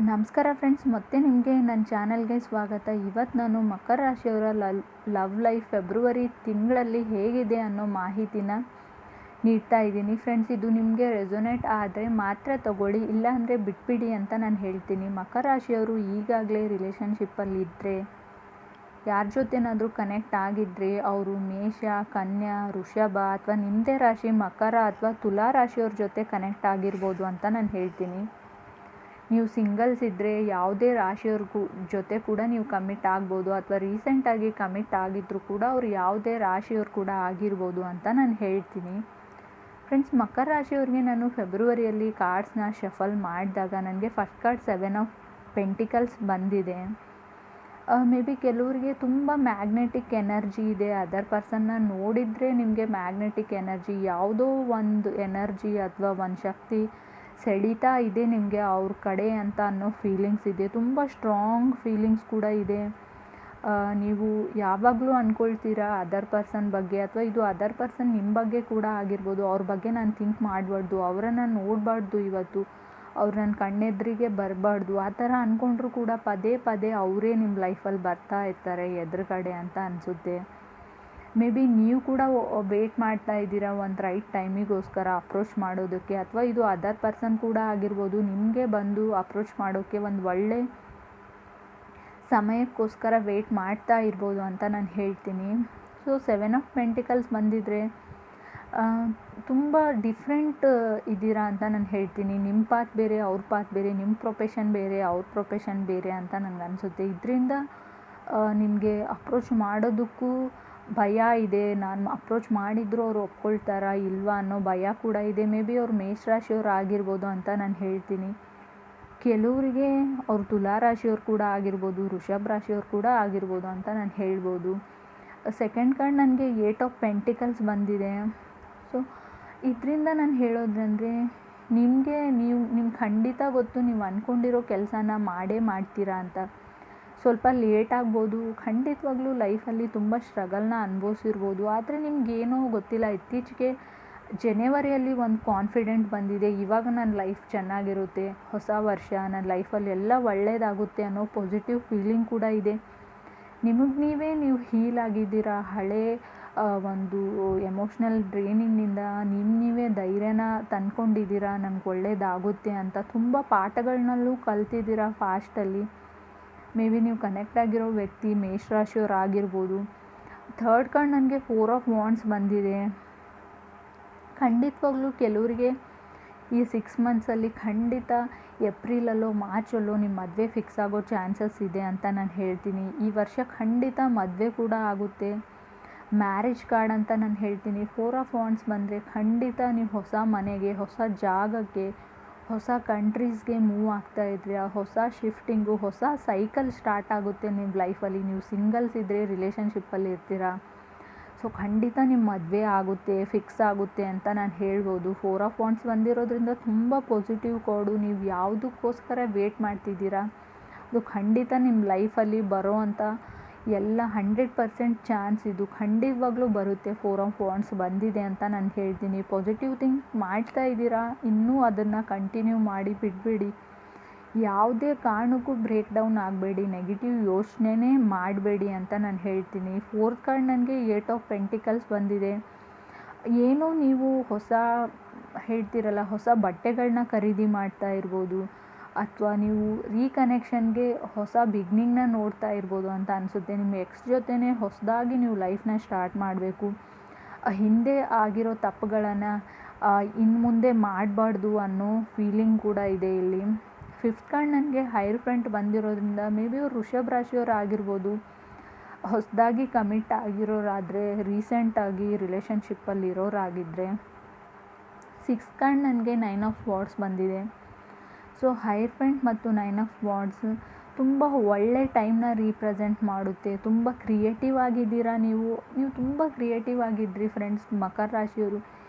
ನಮಸ್ಕಾರ ಫ್ರೆಂಡ್ಸ್, ಮತ್ತೆ ನಿಮಗೆ ನನ್ನ ಚಾನಲ್ಗೆ ಸ್ವಾಗತ. ಇವತ್ತು ನಾನು ಮಕರ ರಾಶಿಯವರ ಲವ್ ಲೈಫ್ ಫೆಬ್ರವರಿ ತಿಂಗಳಲ್ಲಿ ಹೇಗಿದೆ ಅನ್ನೋ ಮಾಹಿತಿನ ನೀಡ್ತಾ ಇದ್ದೀನಿ. ಫ್ರೆಂಡ್ಸ್, ಇದು ನಿಮಗೆ ರೆಸೊನೇಟ್ ಆದರೆ ಮಾತ್ರ ತಗೊಳ್ಳಿ, ಇಲ್ಲಾಂದರೆ ಬಿಟ್ಬಿಡಿ ಅಂತ ನಾನು ಹೇಳ್ತೀನಿ. ಮಕರ ರಾಶಿಯವರು ಈಗಾಗಲೇ ರಿಲೇಷನ್ಶಿಪ್ಪಲ್ಲಿ ಇದ್ದರೆ, ಯಾರ ಜೊತೆನಾದರೂ ಕನೆಕ್ಟ್ ಆಗಿದ್ದರೆ ಅವರು ಮೇಷ, ಕನ್ಯಾ, ವೃಷಭ ಅಥವಾ ನಿಮ್ಮದೇ ರಾಶಿ ಮಕರ ಅಥವಾ ತುಲಾ ರಾಶಿಯವ್ರ ಜೊತೆ ಕನೆಕ್ಟ್ ಆಗಿರ್ಬೋದು ಅಂತ ನಾನು ಹೇಳ್ತೀನಿ. ನೀವು ಸಿಂಗಲ್ಸ್ ಇದ್ದರೆ ಯಾವುದೇ ರಾಶಿಯವ್ರಿಗೂ ಜೊತೆ ಕೂಡ ನೀವು ಕಮಿಟ್ ಆಗ್ಬೋದು, ಅಥವಾ ರೀಸೆಂಟಾಗಿ ಕಮಿಟ್ ಆಗಿದ್ದರೂ ಕೂಡ ಅವ್ರು ಯಾವುದೇ ರಾಶಿಯವ್ರು ಕೂಡ ಆಗಿರ್ಬೋದು ಅಂತ ನಾನು ಹೇಳ್ತೀನಿ. ಫ್ರೆಂಡ್ಸ್, ಮಕರ ರಾಶಿಯವ್ರಿಗೆ ನಾನು ಫೆಬ್ರವರಿಯಲ್ಲಿ ಕಾರ್ಡ್ಸ್ನ ಶಫಲ್ ಮಾಡಿದಾಗ ನನಗೆ ಫಸ್ಟ್ ಕಾರ್ಡ್ 7 ಆಫ್ ಪೆಂಟಿಕಲ್ಸ್ ಬಂದಿದೆ. ಮೇ ಬಿ ಕೆಲವರಿಗೆ ತುಂಬ ಮ್ಯಾಗ್ನೆಟಿಕ್ ಎನರ್ಜಿ ಇದೆ. ಅದರ್ ಪರ್ಸನ್ನ ನೋಡಿದರೆ ನಿಮಗೆ ಮ್ಯಾಗ್ನೆಟಿಕ್ ಎನರ್ಜಿ, ಯಾವುದೋ ಒಂದು ಎನರ್ಜಿ ಅಥವಾ ಒಂದು ಶಕ್ತಿ ಸೆಳೀತಾ ಇದೆ ನಿಮಗೆ ಅವ್ರ ಕಡೆ ಅಂತ ಅನ್ನೋ ಫೀಲಿಂಗ್ಸ್ ಇದೆ. ತುಂಬ ಸ್ಟ್ರಾಂಗ್ ಫೀಲಿಂಗ್ಸ್ ಕೂಡ ಇದೆ. ನೀವು ಯಾವಾಗಲೂ ಅಂದ್ಕೊಳ್ತೀರಾ ಅದರ್ ಪರ್ಸನ್ ಬಗ್ಗೆ, ಅಥವಾ ಇದು ಅದರ್ ಪರ್ಸನ್ ನಿಮ್ಮ ಬಗ್ಗೆ ಕೂಡ ಆಗಿರ್ಬೋದು. ಅವ್ರ ಬಗ್ಗೆ ನಾನು ಥಿಂಕ್ ಮಾಡಬಾರ್ದು, ಅವರನ್ನು ನೋಡಬಾರ್ದು, ಇವತ್ತು ಅವ್ರು ನನ್ನ ಕಣ್ಣೆದುರಿಗೆ ಬರಬಾರ್ದು, ಆ ಥರ ಅಂದ್ಕೊಂಡ್ರೂ ಕೂಡ ಪದೇ ಪದೇ ಅವರೇ ನಿಮ್ಮ ಲೈಫಲ್ಲಿ ಬರ್ತಾ ಇರ್ತಾರೆ ಎದುರುಗಡೆ ಅಂತ ಅನಿಸುತ್ತೆ. ಮೇ ಬಿ ನೀವು ಕೂಡ ವೇಟ್ ಮಾಡ್ತಾ ಇದ್ದೀರಾ ಒಂದು ರೈಟ್ ಟೈಮಿಗೋಸ್ಕರ ಅಪ್ರೋಚ್ ಮಾಡೋದಕ್ಕೆ, ಅಥವಾ ಇದು ಅದರ್ ಪರ್ಸನ್ ಕೂಡ ಆಗಿರ್ಬೋದು ನಿಮಗೆ ಬಂದು ಅಪ್ರೋಚ್ ಮಾಡೋಕ್ಕೆ ಒಂದು ಒಳ್ಳೆ ಸಮಯಕ್ಕೋಸ್ಕರ ವೇಟ್ ಮಾಡ್ತಾ ಇರ್ಬೋದು ಅಂತ ನಾನು ಹೇಳ್ತೀನಿ. ಸೊ 7 ಆಫ್ ಪೆಂಟಿಕಲ್ಸ್ ಬಂದಿದ್ದರೆ ತುಂಬ ಡಿಫ್ರೆಂಟ್ ಇದ್ದೀರಾ ಅಂತ ನಾನು ಹೇಳ್ತೀನಿ. ನಿಮ್ಮ ಪಾತ್ ಬೇರೆ, ಅವ್ರ ಪಾತ್ ಬೇರೆ, ನಿಮ್ಮ ಪ್ರೊಫೆಷನ್ ಬೇರೆ, ಅವ್ರ ಪ್ರೊಫೆಷನ್ ಬೇರೆ ಅಂತ ನನಗೆ ಅನಿಸುತ್ತೆ. ಇದರಿಂದ ನಿಮಗೆ ಅಪ್ರೋಚ್ ಮಾಡೋದಕ್ಕೂ ಭಯ ಇದೆ. ನಾನು ಅಪ್ರೋಚ್ ಮಾಡಿದರೂ ಅವ್ರು ಒಪ್ಕೊಳ್ತಾರಾ ಇಲ್ವಾ ಅನ್ನೋ ಭಯ ಕೂಡ ಇದೆ. ಮೇ ಬಿ ಅವ್ರು ಮೇಷರಾಶಿಯವ್ರು ಆಗಿರ್ಬೋದು ಅಂತ ನಾನು ಹೇಳ್ತೀನಿ. ಕೆಲವರಿಗೆ ಅವ್ರು ತುಲಾ ರಾಶಿಯವ್ರು ಕೂಡ ಆಗಿರ್ಬೋದು, ವೃಷಭ ರಾಶಿಯವ್ರು ಕೂಡ ಆಗಿರ್ಬೋದು ಅಂತ ನಾನು ಹೇಳ್ಬೋದು. ಸೆಕೆಂಡ್ ಕಾರ್ಡ್ ನನಗೆ 8 ಆಫ್ ಪೆಂಟಿಕಲ್ಸ್ ಬಂದಿದೆ. ಸೊ ಇದರಿಂದ ನಾನು ಹೇಳೋದಂದರೆ, ನಿಮ್ಗೆ ಖಂಡಿತ ಗೊತ್ತು ನೀವು ಅಂದ್ಕೊಂಡಿರೋ ಕೆಲಸನ ಮಾಡ್ತೀರಾ ಅಂತ. ಸ್ವಲ್ಪ ಲೇಟ್ ಆಗ್ಬೋದು, ಖಂಡಿತವಾಗ್ಲೂ ಲೈಫಲ್ಲಿ ತುಂಬ ಸ್ಟ್ರಗಲ್ನ ಅನುಭವಿಸಿರ್ಬೋದು. ಆದರೆ ನಿಮಗೇನೋ ಗೊತ್ತಿಲ್ಲ, ಇತ್ತೀಚೆಗೆ ಜನವರಿಯಲ್ಲಿ ಒಂದು ಕಾನ್ಫಿಡೆಂಟ್ ಬಂದಿದೆ. ಇವಾಗ ನನ್ನ ಲೈಫ್ ಚೆನ್ನಾಗಿರುತ್ತೆ, ಹೊಸ ವರ್ಷ, ನನ್ನ ಲೈಫಲ್ಲಿ ಎಲ್ಲ ಒಳ್ಳೆಯದಾಗುತ್ತೆ ಅನ್ನೋ ಪಾಸಿಟಿವ್ ಫೀಲಿಂಗ್ ಕೂಡ ಇದೆ. ನೀವು ಹೀಲ್ ಆಗಿದ್ದೀರಾ. ಹಳೆ ಒಂದು ಎಮೋಷ್ನಲ್ ಡ್ರೈನಿಂಗ್ನಿಂದ ನೀವೇ ಧೈರ್ಯನ ತಂದ್ಕೊಂಡಿದ್ದೀರಾ, ನಮ್ಗೆ ಒಳ್ಳೆಯದಾಗುತ್ತೆ ಅಂತ. ತುಂಬ ಪಾಠಗಳನ್ನಲ್ಲೂ ಕಲ್ತಿದ್ದೀರಾ ಫಾಸ್ಟಲ್ಲಿ. ಮೇ ಬಿ ನೀವು ಕನೆಕ್ಟ್ ಆಗಿರೋ ವ್ಯಕ್ತಿ ಮೇಷರಾಶಿಯವ್ರು ಆಗಿರ್ಬೋದು. ಥರ್ಡ್ ಕಾರ್ಡ್ ನನಗೆ 4 ಆಫ್ ವಾಂಡ್ಸ್ ಬಂದಿದೆ. ಖಂಡಿತವಾಗ್ಲೂ ಕೆಲವರಿಗೆ ಈ 6 ಮಂತ್ಸಲ್ಲಿ ಖಂಡಿತ ಏಪ್ರಿಲಲ್ಲೋ ಮಾರ್ಚಲ್ಲೋ ನಿಮ್ಮ ಮದುವೆ ಫಿಕ್ಸ್ ಆಗೋ ಚಾನ್ಸಸ್ ಇದೆ ಅಂತ ನಾನು ಹೇಳ್ತೀನಿ. ಈ ವರ್ಷ ಖಂಡಿತ ಮದುವೆ ಕೂಡ ಆಗುತ್ತೆ. ಮ್ಯಾರೇಜ್ ಕಾರ್ಡ್ ಅಂತ ನಾನು ಹೇಳ್ತೀನಿ. 4 ಆಫ್ ವಾಂಡ್ಸ್ ಬಂದರೆ ಖಂಡಿತ ನೀವು ಹೊಸ ಮನೆಗೆ, ಹೊಸ ಜಾಗಕ್ಕೆ, ಹೊಸ ಕಂಟ್ರೀಸ್ಗೆ ಮೂವ್ ಆಗ್ತಾ ಇದ್ದೀರಾ. ಹೊಸ ಶಿಫ್ಟಿಂಗು, ಹೊಸ ಸೈಕಲ್ ಸ್ಟಾರ್ಟ್ ಆಗುತ್ತೆ ನಿಮ್ಮ ಲೈಫಲ್ಲಿ. ನೀವು ಸಿಂಗಲ್ಸ್ ಇದ್ದರೆ ರಿಲೇಷನ್ಶಿಪ್ಪಲ್ಲಿ ಇರ್ತೀರಾ. ಸೊ ಖಂಡಿತ ನಿಮ್ಮ ಮದುವೆ ಆಗುತ್ತೆ, ಫಿಕ್ಸ್ ಆಗುತ್ತೆ ಅಂತ ನಾನು ಹೇಳ್ಬೋದು. 4 ಆಫ್ ವಾಂಡ್ಸ್ ಬಂದಿರೋದ್ರಿಂದ ತುಂಬ ಪಾಸಿಟಿವ್ ಕೋಡು. ನೀವು ಯಾವುದಕ್ಕೋಸ್ಕರ ವೇಟ್ ಮಾಡ್ತಿದ್ದೀರಾ ಅದು ಖಂಡಿತ ನಿಮ್ಮ ಲೈಫಲ್ಲಿ ಬರೋ ಅಂಥ ಎಲ್ಲ 100% ಚಾನ್ಸ್ ಇದು ಖಂಡಿತವಾಗ್ಲೂ ಬರುತ್ತೆ. 4 ಆಫ್ ವಾಂಡ್ಸ್ ಬಂದಿದೆ ಅಂತ ನಾನು ಹೇಳ್ತೀನಿ. ಪಾಸಿಟಿವ್ ಥಿಂಕ್ ಮಾಡ್ತಾ ಇದ್ದೀರಾ, ಇನ್ನೂ ಅದನ್ನು ಕಂಟಿನ್ಯೂ ಮಾಡಿ ಬಿಡಬೇಡಿ. ಯಾವುದೇ ಕಾರಣಕ್ಕೂ ಬ್ರೇಕ್ ಡೌನ್ ಆಗಬೇಡಿ, ನೆಗೆಟಿವ್ ಯೋಚನೆನೇ ಮಾಡಬೇಡಿ ಅಂತ ನಾನು ಹೇಳ್ತೀನಿ. ಫೋರ್ತ್ ಕಾರ್ಡ್ ನನಗೆ 8 ಆಫ್ ಪೆಂಟಿಕಲ್ಸ್ ಬಂದಿದೆ. ಏನೋ ನೀವು ಹೇಳ್ತಿರಲ್ಲ, ಹೊಸ ಬಟ್ಟೆಗಳನ್ನ ಖರೀದಿ ಮಾಡ್ತಾ ಇರ್ಬೋದು, ಅಥವಾ ನೀವು ರೀಕನೆಕ್ಷನ್ಗೆ ಹೊಸ ಬಿಗ್ನಿಂಗ್ನ ನೋಡ್ತಾ ಇರ್ಬೋದು ಅಂತ ಅನಿಸುತ್ತೆ. ನಿಮ್ಮ ಎಕ್ಸ್ ಜೊತೆನೇ ಹೊಸದಾಗಿ ನೀವು ಲೈಫ್ನ ಸ್ಟಾರ್ಟ್ ಮಾಡಬೇಕು. ಹಿಂದೆ ಆಗಿರೋ ತಪ್ಪುಗಳನ್ನು ಇನ್ನು ಮುಂದೆ ಮಾಡಬಾರ್ದು ಅನ್ನೋ ಫೀಲಿಂಗ್ ಕೂಡ ಇದೆ ಇಲ್ಲಿ. ಫಿಫ್ತ್ ಕಾರ್ಡ್ ನನಗೆ ಹೈರ್ ಫ್ರಂಟ್ ಬಂದಿರೋದ್ರಿಂದ ಮೇ ಬಿ ಅವ್ರು ವೃಷಭ ರಾಶಿಯವ್ರು ಆಗಿರ್ಬೋದು. ಹೊಸದಾಗಿ ಕಮಿಟ್ ಆಗಿರೋರಾದರೆ, ರೀಸೆಂಟಾಗಿ ರಿಲೇಷನ್ಶಿಪ್ಪಲ್ಲಿ ಇರೋರಾಗಿದ್ದರೆ. ಸಿಕ್ಸ್ ಕಾರ್ಡ್ ನನಗೆ 9 ಆಫ್ ವಾಂಡ್ಸ್ ಬಂದಿದೆ. ಸೊ ಹೈರ್ ಫ್ರಂಟ್ ಮತ್ತು 9 ಆಫ್ ವಾಂಡ್ಸ್ ತುಂಬ ಒಳ್ಳೆ ಟೈಮ್ನ ರೀಪ್ರೆಸೆಂಟ್ ಮಾಡುತ್ತೆ. ತುಂಬ ಕ್ರಿಯೇಟಿವ್ ಆಗಿದ್ದೀರಾ ನೀವು ತುಂಬ ಕ್ರಿಯೇಟಿವ್ ಆಗಿದ್ರಿ ಫ್ರೆಂಡ್ಸ್ ಮಕರ ರಾಶಿಯವರು.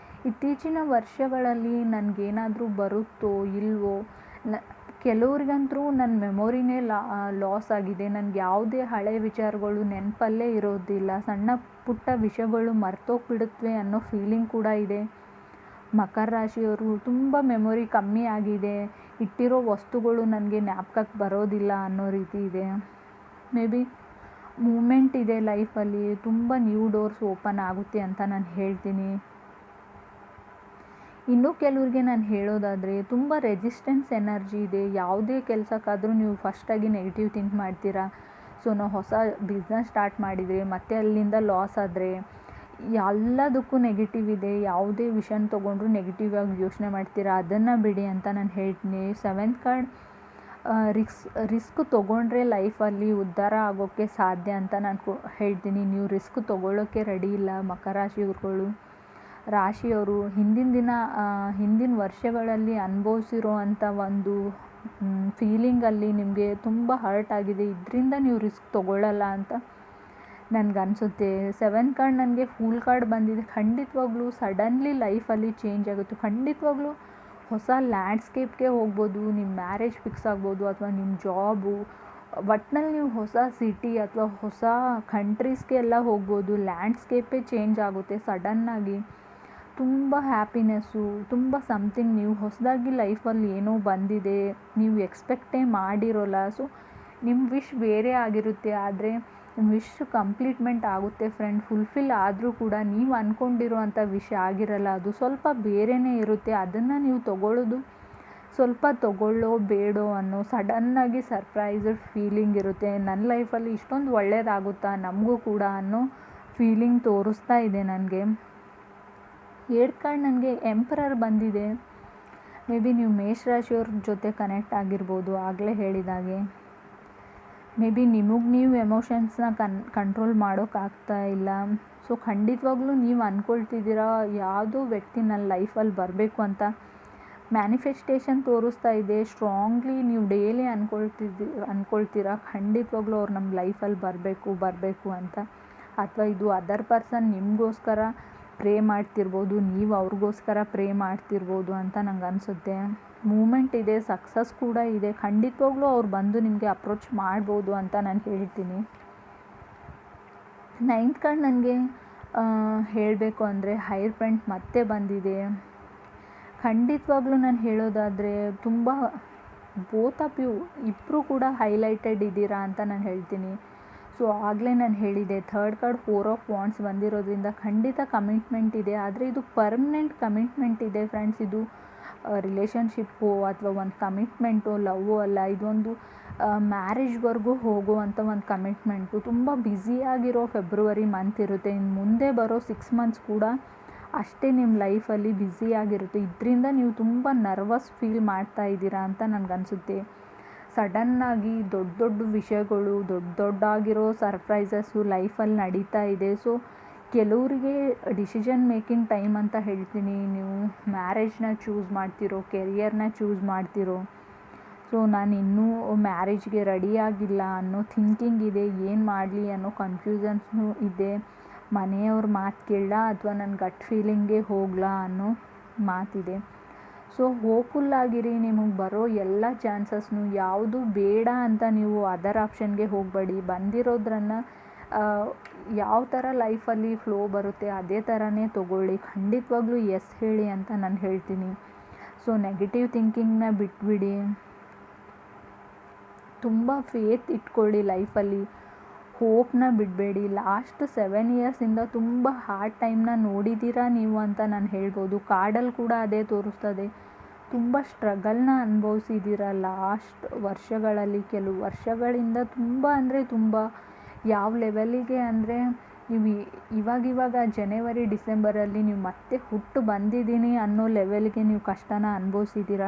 ಇತ್ತೀಚಿನ ವರ್ಷಗಳಲ್ಲಿ ನನಗೇನಾದರೂ ಬರುತ್ತೋ ಇಲ್ವೋ, ಕೆಲವ್ರಿಗಂತೂ ನನ್ನ ಮೆಮೊರಿನೇ ಲಾಸ್ ಆಗಿದೆ. ನನಗೆ ಯಾವುದೇ ಹಳೆ ವಿಚಾರಗಳು ನೆನಪಲ್ಲೇ ಇರೋದಿಲ್ಲ. ಸಣ್ಣ ಪುಟ್ಟ ವಿಷಯಗಳು ಮರ್ತೋಗ್ಬಿಡುತ್ತವೆ ಅನ್ನೋ ಫೀಲಿಂಗ್ ಕೂಡ ಇದೆ. ಮಕರ ರಾಶಿಯವರು ತುಂಬ ಮೆಮೊರಿ ಕಮ್ಮಿ ಆಗಿದೆ, ಇಟ್ಟಿರೋ ವಸ್ತುಗಳು ನನಗೆ ಜ್ಞಾಪಕಕ್ಕೆ ಬರೋದಿಲ್ಲ ಅನ್ನೋ ರೀತಿ ಇದೆ. ಮೇ ಬಿ ಮೂಮೆಂಟ್ ಇದೆ ಲೈಫಲ್ಲಿ, ತುಂಬ ನ್ಯೂ ಡೋರ್ಸ್ ಓಪನ್ ಆಗುತ್ತೆ ಅಂತ ನಾನು ಹೇಳ್ತೀನಿ. ಇನ್ನೂ ಕೆಲವ್ರಿಗೆ ನಾನು ಹೇಳೋದಾದರೆ ತುಂಬ ರೆಸಿಸ್ಟೆನ್ಸ್ ಎನರ್ಜಿ ಇದೆ. ಯಾವುದೇ ಕೆಲಸಕ್ಕಾದರೂ ನೀವು ಫಸ್ಟಾಗಿ ನೆಗೆಟಿವ್ ಥಿಂಕ್ ಮಾಡ್ತೀರಾ. ಸೊ ನಾವು ಹೊಸ ಬಿಸ್ನೆಸ್ ಸ್ಟಾರ್ಟ್ ಮಾಡಿದರೆ ಮತ್ತೆ ಅಲ್ಲಿಂದ ಲಾಸ್ ಆದರೆ ಎಲ್ಲದಕ್ಕೂ ನೆಗೆಟಿವ್ ಇದೆ. ಯಾವುದೇ ವಿಷಯನ ತೊಗೊಂಡ್ರೂ ನೆಗೆಟಿವ್ ಆಗಿ ಯೋಚನೆ ಮಾಡ್ತೀರಾ, ಅದನ್ನು ಬಿಡಿ ಅಂತ ನಾನು ಹೇಳ್ತೀನಿ. 7th ಕಾರ್ಡ್ ರಿಸ್ಕ್ ತೊಗೊಂಡ್ರೆ ಲೈಫಲ್ಲಿ ಉದ್ಧಾರ ಆಗೋಕ್ಕೆ ಸಾಧ್ಯ ಅಂತ ನಾನು ಹೇಳ್ತೀನಿ. ನೀವು ರಿಸ್ಕ್ ತೊಗೊಳ್ಳೋಕ್ಕೆ ರೆಡಿ ಇಲ್ಲ ಮಕರ ರಾಶಿಯವರು ಹಿಂದಿನ ವರ್ಷಗಳಲ್ಲಿ ಅನುಭವಿಸಿರೋ ಅಂಥ ಒಂದು ಫೀಲಿಂಗಲ್ಲಿ ನಿಮಗೆ ತುಂಬ ಹರ್ಟ್ ಆಗಿದೆ. ಇದರಿಂದ ನೀವು ರಿಸ್ಕ್ ತೊಗೊಳ್ಳಲ್ಲ ಅಂತ ನನಗನ್ಸುತ್ತೆ. 7th ಕಾರ್ಡ್ ನನಗೆ ಫೂಲ್ ಕಾರ್ಡ್ ಬಂದಿದೆ. ಖಂಡಿತವಾಗ್ಲೂ ಸಡನ್ಲಿ ಲೈಫಲ್ಲಿ ಚೇಂಜ್ ಆಗುತ್ತೆ. ಖಂಡಿತವಾಗ್ಲೂ ಹೊಸ ಲ್ಯಾಂಡ್ಸ್ಕೇಪ್ಗೆ ಹೋಗ್ಬೋದು, ನಿಮ್ಮ ಮ್ಯಾರೇಜ್ ಫಿಕ್ಸ್ ಆಗ್ಬೋದು, ಅಥವಾ ನಿಮ್ಮ ಜಾಬು, ಒಟ್ಟಿನಲ್ಲಿ ನೀವು ಹೊಸ ಸಿಟಿ ಅಥವಾ ಹೊಸ ಕಂಟ್ರೀಸ್ಗೆ ಎಲ್ಲ ಹೋಗ್ಬೋದು. ಲ್ಯಾಂಡ್ಸ್ಕೇಪೇ ಚೇಂಜ್ ಆಗುತ್ತೆ ಸಡನ್ನಾಗಿ. ತುಂಬ ಹ್ಯಾಪಿನೆಸ್ಸು, ತುಂಬ ಸಮಥಿಂಗ್ ನೀವು ಹೊಸದಾಗಿ ಲೈಫಲ್ಲಿ ಏನೋ ಬಂದಿದೆ, ನೀವು ಎಕ್ಸ್ಪೆಕ್ಟೇ ಮಾಡಿರೋಲ್ಲ. ಸೊ ನಿಮ್ಮ ವಿಶ್ ಬೇರೆ ಆಗಿರುತ್ತೆ, ಆದರೆ ನಿಮ್ಮ ವಿಶ್ ಕಂಪ್ಲೀಟ್ಮೆಂಟ್ ಆಗುತ್ತೆ ಫ್ರೆಂಡ್. ಫುಲ್ಫಿಲ್ ಆದರೂ ಕೂಡ ನೀವು ಅಂದ್ಕೊಂಡಿರೋ ಅಂಥ ವಿಷಯ ಆಗಿರಲ್ಲ, ಅದು ಸ್ವಲ್ಪ ಬೇರೆಯೇ ಇರುತ್ತೆ. ಅದನ್ನು ನೀವು ತೊಗೊಳ್ಳೋದು ಸ್ವಲ್ಪ ತೊಗೊಳ್ಳೋ ಬೇಡೋ ಅನ್ನೋ ಸಡನ್ನಾಗಿ ಸರ್ಪ್ರೈಸ್ಡ್ ಫೀಲಿಂಗ್ ಇರುತ್ತೆ. ನನ್ನ ಲೈಫಲ್ಲಿ ಇಷ್ಟೊಂದು ಒಳ್ಳೆಯದಾಗುತ್ತಾ ನಮಗೂ ಕೂಡ ಅನ್ನೋ ಫೀಲಿಂಗ್ ತೋರಿಸ್ತಾ ಇದೆ ನನಗೆ. 8th ಕಾರ್ಡ್ ನನಗೆ ಎಂಪರರ್ ಬಂದಿದೆ. ಮೇ ಬಿ ನೀವು ಮೇಷರಾಶಿಯವ್ರ ಜೊತೆ ಕನೆಕ್ಟ್ ಆಗಿರ್ಬೋದು, ಆಗಲೇ ಹೇಳಿದಾಗೆ. ಮೇ ಬಿ ನೀವು ಎಮೋಷನ್ಸ್ನ ಕಂಟ್ರೋಲ್ ಮಾಡೋಕ್ಕಾಗ್ತಾ ಇಲ್ಲ. ಸೊ ಖಂಡಿತವಾಗ್ಲೂ ನೀವು ಅಂದ್ಕೊಳ್ತಿದ್ದೀರಾ ಯಾವುದೋ ವ್ಯಕ್ತಿ ನನ್ನ ಲೈಫಲ್ಲಿ ಬರಬೇಕು ಅಂತ. ಮ್ಯಾನಿಫೆಸ್ಟೇಷನ್ ತೋರಿಸ್ತಾ ಇದೆ. ಸ್ಟ್ರಾಂಗ್ಲಿ ನೀವು ಡೈಲಿ ಅಂದ್ಕೊಳ್ತೀರಾ ಖಂಡಿತವಾಗ್ಲೂ ಅವ್ರು ನಮ್ಮ ಲೈಫಲ್ಲಿ ಬರಬೇಕು ಅಂತ. ಅಥವಾ ಇದು ಅದರ್ ಪರ್ಸನ್ ನಿಮಗೋಸ್ಕರ ಪ್ರೇ ಮಾಡ್ತಿರ್ಬೋದು, ನೀವು ಅವ್ರಿಗೋಸ್ಕರ ಪ್ರೇ ಮಾಡ್ತಿರ್ಬೋದು ಅಂತ ನಂಗೆ ಅನಿಸುತ್ತೆ. ಮೂಮೆಂಟ್ ಇದೆ, ಸಕ್ಸಸ್ ಕೂಡ ಇದೆ. ಖಂಡಿತವಾಗ್ಲೂ ಅವ್ರು ಬಂದು ನಿಮಗೆ ಅಪ್ರೋಚ್ ಮಾಡ್ಬೋದು ಅಂತ ನಾನು ಹೇಳ್ತೀನಿ. 9th ಕಾರ್ಡ್ ನನಗೆ ಹೇಳಬೇಕು ಅಂದರೆ ಹೈರ್ಪೆಂಟ್ ಮತ್ತೆ ಬಂದಿದೆ. ಖಂಡಿತವಾಗ್ಲೂ ನಾನು ಹೇಳೋದಾದರೆ ತುಂಬ ಬೋತ್ ಆಫ್ ಯು ಇಬ್ಬರು ಕೂಡ ಹೈಲೈಟೆಡ್ ಇದ್ದೀರಾ ಅಂತ ನಾನು ಹೇಳ್ತೀನಿ. ಸೊ ಆಗಲೇ ನಾನು ಹೇಳಿದೆ 3rd ಕಾರ್ಡ್ 4 ಆಫ್ ವಾಂಡ್ಸ್ ಬಂದಿರೋದ್ರಿಂದ ಖಂಡಿತ ಕಮಿಟ್ಮೆಂಟ್ ಇದೆ, ಆದರೆ ಇದು ಪರ್ಮನೆಂಟ್ ಕಮಿಟ್ಮೆಂಟ್ ಇದೆ ಫ್ರೆಂಡ್ಸ್. ಇದು ರಿಲೇಷನ್ಶಿಪ್ಪು ಅಥವಾ ಒಂದು ಕಮಿಟ್ಮೆಂಟು ಲವ್ವು ಅಲ್ಲ, ಇದೊಂದು ಮ್ಯಾರೇಜ್ವರೆಗೂ ಹೋಗುವಂಥ ಒಂದು ಕಮಿಟ್ಮೆಂಟು. ತುಂಬ ಬ್ಯುಸಿಯಾಗಿರೋ ಫೆಬ್ರವರಿ ಮಂತ್ ಇರುತ್ತೆ. ಇನ್ನು ಮುಂದೆ ಬರೋ 6 ಮಂತ್ಸ್ ಕೂಡ ಅಷ್ಟೇ ನಿಮ್ಮ ಲೈಫಲ್ಲಿ ಬ್ಯುಸಿಯಾಗಿರುತ್ತೆ. ಇದರಿಂದ ನೀವು ತುಂಬ ನರ್ವಸ್ ಫೀಲ್ ಮಾಡ್ತಾ ಇದ್ದೀರಾ ಅಂತ ನನಗನ್ಸುತ್ತೆ. ಸಡನ್ನಾಗಿ ದೊಡ್ಡ ವಿಷಯಗಳು, ದೊಡ್ಡಾಗಿರೋ ಸರ್ಪ್ರೈಸಸ್ಸು ಲೈಫಲ್ಲಿ ನಡೀತಾ ಇದೆ. ಸೊ ಕೆಲವರಿಗೆ ಡಿಸಿಷನ್ ಮೇಕಿಂಗ್ ಟೈಮ್ ಅಂತ ಹೇಳ್ತೀನಿ. ನೀವು ಮ್ಯಾರೇಜ್ನ ಚೂಸ್ ಮಾಡ್ತಿರೋ, ಕೆರಿಯರ್ನ ಚೂಸ್ ಮಾಡ್ತಿರೋ. ಸೊ ನಾನು ಇನ್ನೂ ಮ್ಯಾರೇಜ್ಗೆ ರೆಡಿಯಾಗಿಲ್ಲ ಅನ್ನೋ ಥಿಂಕಿಂಗ್ ಇದೆ. ಏನು ಮಾಡಲಿ ಅನ್ನೋ ಕನ್ಫ್ಯೂಷನ್ಸ್ನೂ ಇದೆ. ಮನೆಯವ್ರ ಮಾತು ಕೇಳಲಾ ಅಥವಾ ನನ್ನ ಗಟ್ ಫೀಲಿಂಗ್ಗೆ ಹೋಗಲಾ ಅನ್ನೋ ಮಾತಿದೆ. ಸೊ ಹೋಪ್ಫುಲ್ಲಾಗಿರಿ. ನಿಮಗೆ ಬರೋ ಎಲ್ಲ ಚಾನ್ಸಸ್ನು ಯಾವುದು ಬೇಡ ಅಂತ ನೀವು ಅದರ್ ಆಪ್ಷನ್ಗೆ ಹೋಗಬೇಡಿ. ಬಂದಿರೋದ್ರನ್ನು ಯಾವ ಥರ ಲೈಫಲ್ಲಿ ಫ್ಲೋ ಬರುತ್ತೆ ಅದೇ ಥರನೇ ತೊಗೊಳ್ಳಿ. ಖಂಡಿತವಾಗ್ಲೂ ಎಸ್ ಹೇಳಿ ಅಂತ ನಾನು ಹೇಳ್ತೀನಿ. ಸೊ ನೆಗೆಟಿವ್ ಥಿಂಕಿಂಗ್ನ ಬಿಟ್ಬಿಡಿ. ತುಂಬ ಫೇತ್ ಇಟ್ಕೊಳ್ಳಿ ಲೈಫಲ್ಲಿ, ಹೋಪ್ನ ಬಿಡಬೇಡಿ. ಲಾಸ್ಟ್ 7 ಇಯರ್ಸಿಂದ ತುಂಬ ಹಾರ್ಡ್ ಟೈಮ್ನ ನೋಡಿದ್ದೀರಾ ನೀವು ಅಂತ ನಾನು ಹೇಳ್ಬೋದು. ಕಾರ್ಡಲ್ಲಿ ಕೂಡ ಅದೇ ತೋರಿಸ್ತದೆ. ತುಂಬ ಸ್ಟ್ರಗಲ್ನ ಅನುಭವಿಸಿದ್ದೀರ ಲಾಸ್ಟ್ ವರ್ಷಗಳಲ್ಲಿ. ಕೆಲವು ವರ್ಷಗಳಿಂದ ತುಂಬ ಅಂದರೆ ತುಂಬ ಯಾವ ಲೆವೆಲಿಗೆ ಅಂದರೆ ನೀವು ಇವಾಗ ಜನವರಿ ಡಿಸೆಂಬರಲ್ಲಿ ನೀವು ಮತ್ತೆ ಹುಟ್ಟು ಬಂದಿದ್ದೀನಿ ಅನ್ನೋ ಲೆವೆಲ್ಗೆ ನೀವು ಕಷ್ಟನ ಅನುಭವಿಸಿದ್ದೀರ.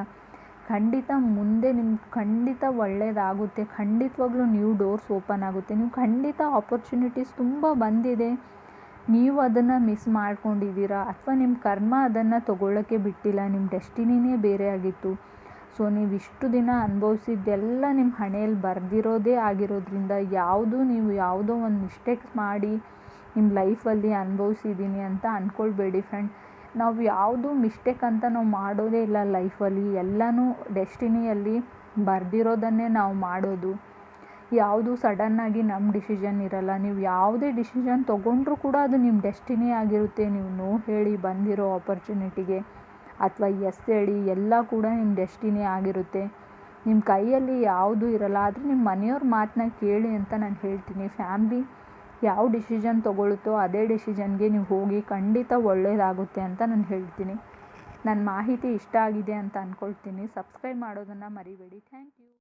ಖಂಡಿತ ಮುಂದೆ ನಿಮ್ಗೆ ಖಂಡಿತ ಒಳ್ಳೆಯದಾಗುತ್ತೆ. ಖಂಡಿತವಾಗ್ಲೂ ನ್ಯೂ ಡೋರ್ಸ್ ಓಪನ್ ಆಗುತ್ತೆ. ನೀವು ಖಂಡಿತ ಆಪರ್ಚುನಿಟೀಸ್ ತುಂಬ ಬಂದಿದೆ, ನೀವು ಅದನ್ನು ಮಿಸ್ ಮಾಡ್ಕೊಂಡಿದ್ದೀರಾ ಅಥವಾ ನಿಮ್ಮ ಕರ್ಮ ಅದನ್ನು ತೊಗೊಳ್ಳೋಕ್ಕೆ ಬಿಟ್ಟಿಲ್ಲ. ನಿಮ್ಮ ಡೆಸ್ಟಿನಿನೇ ಬೇರೆ ಆಗಿತ್ತು. ಸೊ ನೀವು ಇಷ್ಟು ದಿನ ಅನುಭವಿಸಿದ್ದೆಲ್ಲ ನಿಮ್ಮ ಹಣೆಯಲ್ಲಿ ಬರೆದಿರೋದೇ ಆಗಿರೋದ್ರಿಂದ ನೀವು ಯಾವುದೋ ಒಂದು ಮಿಸ್ಟೇಕ್ಸ್ ಮಾಡಿ ನಿಮ್ಮ ಲೈಫಲ್ಲಿ ಅನುಭವಿಸಿದ್ದೀನಿ ಅಂತ ಅಂದ್ಕೊಳ್ಬೇಡಿ ಫ್ರೆಂಡ್. ನಾವು ಯಾವುದು ಮಿಸ್ಟೇಕ್ ಅಂತ ನಾವು ಮಾಡೋದೇ ಇಲ್ಲ ಲೈಫಲ್ಲಿ. ಎಲ್ಲನೂ ಡೆಸ್ಟಿನಿಯಲ್ಲಿ ಬರೆದಿರೋದನ್ನೇ ನಾವು ಮಾಡೋದು. ಯಾವುದು ಸಡನ್ನಾಗಿ ನಮ್ಮ ಡಿಸಿಷನ್ ಇರಲ್ಲ. ನೀವು ಯಾವುದೇ ಡಿಸಿಷನ್ ತೊಗೊಂಡ್ರೂ ಕೂಡ ಅದು ನಿಮ್ಮ ಡೆಸ್ಟಿನಿ ಆಗಿರುತ್ತೆ. ನೀವು ನೋ ಹೇಳಿ ಬಂದಿರೋ ಆಪರ್ಚುನಿಟಿಗೆ. ಅಥವಾ ಎಸ್ ಹೇಳಿ ಎಲ್ಲ ಕೂಡ ನಿಮ್ಮ ಡೆಸ್ಟಿನಿ ಆಗಿರುತ್ತೆ. ನಿಮ್ಮ ಕೈಯಲ್ಲಿ ಯಾವುದೂ ಇರಲ್ಲ. ಆದರೆ ನಿಮ್ಮ ಮನೆಯವ್ರ ಮಾತನ್ನ ಕೇಳಿ ಅಂತ ನಾನು ಹೇಳ್ತೀನಿ. ಫ್ಯಾಮ್ಲಿ ಯಾವ ಡಿಸಿಷನ್ ತೊಗೊಳುತ್ತೋ ಅದೇ ಡಿಸಿಷನ್ಗೆ ನೀವು ಹೋಗಿ, ಖಂಡಿತ ಒಳ್ಳೆಯದಾಗುತ್ತೆ ಅಂತ ನಾನು ಹೇಳ್ತೀನಿ. ನನ್ನ ಮಾಹಿತಿ ಇಷ್ಟ ಆಗಿದೆ ಅಂತ ಅಂದ್ಕೊಳ್ತೀನಿ. ಸಬ್ಸ್ಕ್ರೈಬ್ ಮಾಡೋದನ್ನು ಮರಿಬೇಡಿ. Thank you.